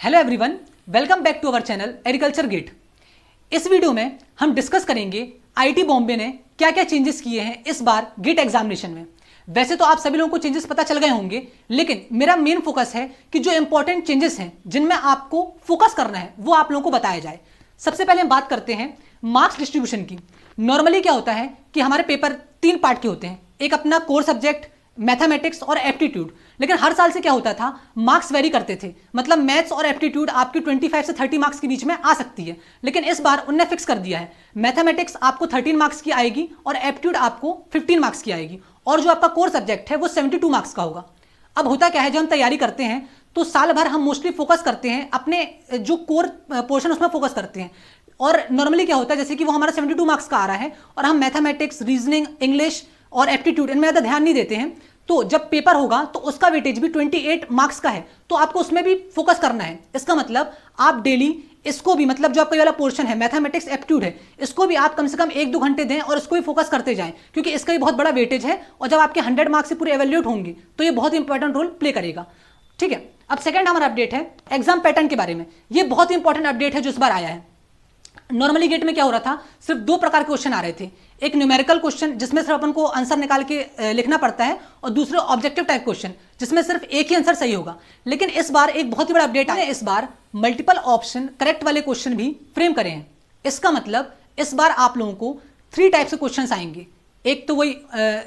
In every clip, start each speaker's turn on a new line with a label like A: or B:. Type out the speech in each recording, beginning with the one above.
A: Hello everyone, welcome back to our channel agriculture gate. इस video में हम discuss करेंगे आईआईटी बॉम्बे ने क्या क्या चेंजेस किए हैं इस बार गेट एग्जामिनेशन में। वैसे तो आप सभी लोगों को चेंजेस पता चल गए होंगे, लेकिन मेरा मेन फोकस है कि जो इंपॉर्टेंट चेंजेस हैं जिनमें आपको फोकस करना है वो आप लोगों को बताया जाए। सबसे पहले हम बात करते हैं मार्क्स डिस्ट्रीब्यूशन की। नॉर्मली क्या होता है कि हमारे पेपर 3 पार्ट के होते हैं, एक अपना कोर सब्जेक्ट, मैथमेटिक्स और एप्टीट्यूड। लेकिन हर साल से क्या होता था, मार्क्स वेरी करते थे, मतलब मैथ्स और एप्टीट्यूड आपकी 25 से 30 मार्क्स के बीच में आ सकती है। लेकिन इस बार उनने फिक्स कर दिया है, मैथमेटिक्स आपको 13 मार्क्स की आएगी और एप्टीट्यूड आपको 15 मार्क्स की आएगी, और जो आपका कोर सब्जेक्ट है वो 72 मार्क्स का होगा। अब होता क्या है, जब हम तैयारी करते हैं तो साल भर हम मोस्टली फोकस करते हैं अपने जो कोर पोर्शन उसमें फोकस करते हैं। और नॉर्मली क्या होता है, जैसे कि वो हमारा 72 मार्क्स का आ रहा है और हम मैथमेटिक्स, रीजनिंग, इंग्लिश और एप्टीट्यूड इनमें ज़्यादा ध्यान नहीं देते हैं, तो जब पेपर होगा तो उसका वेटेज भी 28 मार्क्स का है, तो आपको उसमें भी फोकस करना है। इसका मतलब आप डेली इसको भी, मतलब जो आपका वाला पोर्शन है मैथमेटिक्स एप्टीट्यूड है, इसको भी आप कम से कम 1-2 घंटे दें और इसको भी फोकस करते जाएं, क्योंकि इसका भी बहुत बड़ा वेटेज है और जब आपके 100 मार्क्स से पूरे एवेल्यूट होंगे तो ये बहुत इंपॉर्टेंट रोल प्ले करेगा। ठीक है, अब सेकंड हमारा अपडेट है एग्जाम पैटर्न के बारे में। ये बहुत इंपॉर्टेंट अपडेट है जो इस बार आया है। नॉर्मली गेट में क्या हो रहा था, सिर्फ 2 प्रकार के क्वेश्चन आ रहे थे, एक न्यूमेरिकल क्वेश्चन जिसमें सिर्फ अपन को आंसर निकाल के लिखना पड़ता है, और दूसरे ऑब्जेक्टिव टाइप क्वेश्चन जिसमें सिर्फ एक ही आंसर सही होगा। लेकिन इस बार एक बहुत ही बड़ा अपडेट आया है, इस बार मल्टीपल ऑप्शन करेक्ट वाले क्वेश्चन भी फ्रेम करे हैं। इसका मतलब इस बार आप लोगों को 3 टाइप से क्वेश्चन आएंगे। एक तो वही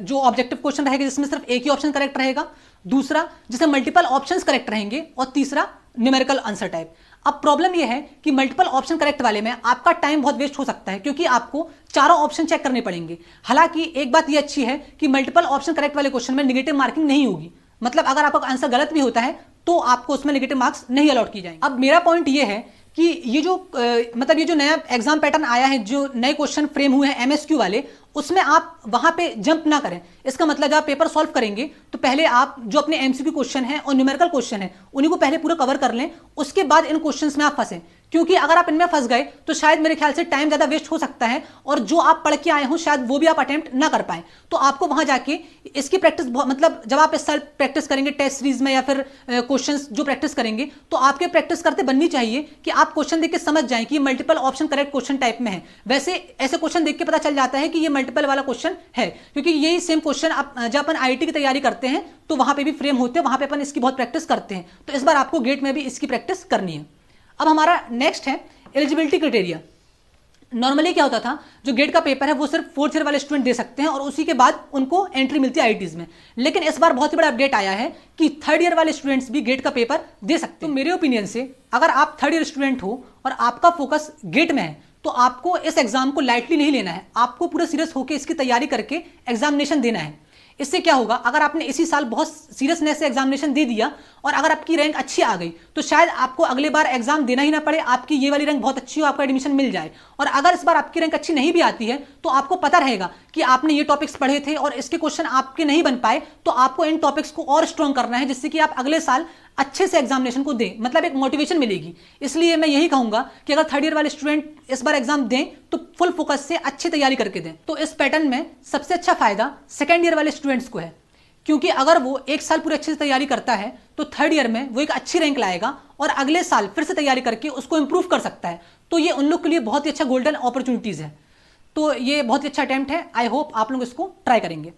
A: जो ऑब्जेक्टिव क्वेश्चन रहेगा जिसमें सिर्फ एक ही ऑप्शन करेक्ट रहेगा, दूसरा जिसमें मल्टीपल ऑप्शंस करेक्ट रहेंगे, और तीसरा न्यूमेरिकल आंसर टाइप। अब प्रॉब्लम यह है कि मल्टीपल ऑप्शन करेक्ट वाले में आपका टाइम बहुत वेस्ट हो सकता है, क्योंकि आपको चारों ऑप्शन चेक करने पड़ेंगे। हालांकि एक बात यह अच्छी है कि मल्टीपल ऑप्शन करेक्ट वाले क्वेश्चन में नेगेटिव मार्किंग नहीं होगी, मतलब अगर आपका आंसर गलत भी होता है तो आपको उसमें नेगेटिव मार्क्स नहीं अलॉट किए जाएंगे। अब मेरा पॉइंट यह है कि ये जो नया एग्जाम पैटर्न आया है, जो नए क्वेश्चन फ्रेम हुए हैं एमएसक्यू वाले, उसमें आप वहां पे जंप ना करें। इसका मतलब जब आप पेपर सॉल्व करेंगे तो पहले आप जो अपने एमसीक्यू क्वेश्चन है और न्यूमेरिकल क्वेश्चन है उन्हीं को पहले पूरा कवर कर लें, उसके बाद इन क्वेश्चंस में आप फंसें। क्योंकि अगर आप इनमें फंस गए तो शायद मेरे ख्याल से टाइम ज़्यादा वेस्ट हो सकता है, और जो आप पढ़ के आए हो शायद वो भी आप अटेम्प्ट ना कर पाए। तो आपको वहां जाके इसकी प्रैक्टिस, मतलब जब आप इस साल प्रैक्टिस करेंगे टेस्ट सीरीज में या फिर क्वेश्चंस जो प्रैक्टिस करेंगे, तो आपके प्रैक्टिस करते बननी चाहिए कि आप क्वेश्चन देख के समझ जाएं कि ये multiple option correct question type में है। वैसे ऐसे क्वेश्चन देख के पता चल जाता है कि ये मल्टीपल वाला क्वेश्चन है, क्योंकि यही सेम क्वेश्चन आप जब अपन आईआईटी की तैयारी करते हैं तो वहां पे भी फ्रेम होते हैं, वहां पे अपन इसकी बहुत प्रैक्टिस करते हैं। तो इस बार आपको गेट में भी इसकी प्रैक्टिस करनी है। अब हमारा नेक्स्ट है एलिजिबिलिटी क्राइटेरिया। नॉर्मली क्या होता था, जो गेट का पेपर है वो सिर्फ 4th ईयर वाले स्टूडेंट दे सकते हैं और उसी के बाद उनको एंट्री मिलती है आईआईटीज में। लेकिन इस बार बहुत ही बड़ा अपडेट आया है कि 3rd ईयर वाले स्टूडेंट्स भी गेट का पेपर दे सकते हैं। तो मेरे ओपिनियन से अगर आप 3rd ईयर स्टूडेंट हो और आपका फोकस गेट में है तो आपको इस एग्जाम को लाइटली नहीं लेना है, आपको पूरा सीरियस होकर इसकी तैयारी करके एग्जामिनेशन देना है। इससे क्या होगा, अगर आपने इसी साल बहुत सीरियसनेस से एग्जामिनेशन दे दिया और अगर आपकी रैंक अच्छी आ गई तो शायद आपको अगले बार एग्जाम देना ही ना पड़े, आपकी ये वाली रैंक बहुत अच्छी हो, आपका एडमिशन मिल जाए। और अगर इस बार आपकी रैंक अच्छी नहीं भी आती है तो आपको पता रहेगा कि आपने ये टॉपिक्स पढ़े थे और इसके क्वेश्चन आपके नहीं बन पाए, तो आपको इन टॉपिक्स को और स्ट्रॉन्ग करना है, जिससे कि आप अगले साल अच्छे से एग्जामिनेशन को दें, मतलब एक मोटिवेशन मिलेगी। इसलिए मैं यही कहूंगा कि अगर 3rd ईयर वाले स्टूडेंट इस बार एग्जाम दें तो फुल फोकस से अच्छी तैयारी करके दें। तो इस पैटर्न में सबसे अच्छा फायदा 2nd ईयर वाले स्टूडेंट्स को है, क्योंकि अगर वो एक साल पूरी अच्छे से तैयारी करता है तो 3rd ईयर में वो एक अच्छी रैंक लाएगा और अगले साल फिर से तैयारी करके उसको इंप्रूव कर सकता है। तो ये उन लोग के लिए बहुत ही अच्छा गोल्डन अपॉर्चुनिटीज़ है। तो ये बहुत ही अच्छा अटेम्प्ट है, आई होप आप लोग इसको ट्राई करेंगे।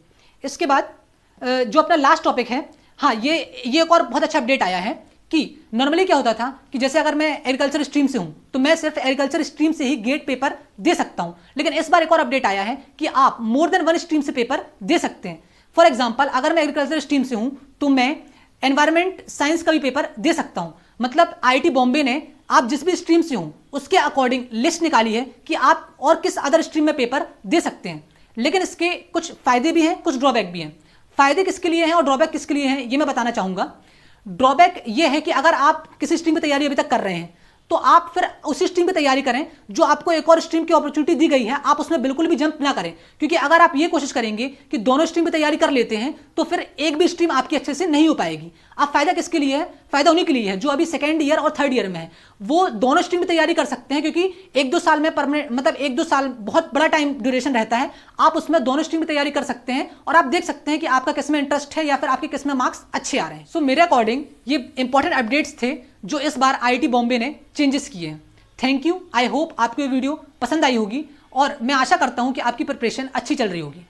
A: इसके बाद जो अपना लास्ट टॉपिक है, हाँ ये एक और बहुत अच्छा अपडेट आया है कि नॉर्मली क्या होता था कि जैसे अगर मैं एग्रीकल्चर स्ट्रीम से हूं तो मैं सिर्फ एग्रीकल्चर स्ट्रीम से ही गेट पेपर दे सकता हूं। लेकिन इस बार एक और अपडेट आया है कि आप मोर देन 1 स्ट्रीम से पेपर दे सकते हैं। फॉर एग्जाम्पल, अगर मैं एग्रीकल्चर स्ट्रीम से हूं तो मैं एनवायरमेंट साइंस का भी पेपर दे सकता हूं। मतलब आईआईटी बॉम्बे ने आप जिस भी स्ट्रीम से हूं उसके अकॉर्डिंग लिस्ट निकाली है कि आप और किस अदर स्ट्रीम में पेपर दे सकते हैं। लेकिन इसके कुछ फायदे भी हैं, कुछ ड्रॉबैक भी हैं। फायदे किसके लिए हैं और ड्रॉबैक किसके लिए हैं ये मैं बताना चाहूंगा। ड्रॉबैक ये है कि अगर आप किसी स्ट्रीम की तैयारी अभी तक कर रहे हैं तो आप फिर उसी स्ट्रीम की तैयारी करें जो आपको एक और स्ट्रीम की अपॉर्चुनिटी दी गई है, आप उसमें बिल्कुल भी जंप ना करें। क्योंकि अगर आप ये कोशिश करेंगे कि दोनों स्ट्रीम की तैयारी कर लेते हैं तो फिर एक भी स्ट्रीम आपकी अच्छे से नहीं हो पाएगी। अब फायदा किसके लिए है, फायदा उन्हीं के लिए है जो अभी 2nd ईयर और 3rd ईयर में है। वो दोनों स्ट्रीम की तैयारी कर सकते हैं, क्योंकि 1-2 साल में परमानेंट, मतलब 1-2 साल बहुत बड़ा टाइम ड्यूरेशन रहता है। आप उसमें दोनों स्ट्रीम की तैयारी कर सकते हैं और आप देख सकते हैं कि आपका किस में इंटरेस्ट है या फिर आपके किस में मार्क्स अच्छे आ रहे हैं। सो मेरे अकॉर्डिंग ये इंपॉर्टेंट अपडेट्स थे जो इस बार आईआईटी बॉम्बे ने चेंजेस किए हैं। Thank you. आई होप आपको ये वीडियो पसंद आई होगी और मैं आशा करता हूँ कि आपकी प्रिपरेशन अच्छी चल रही होगी।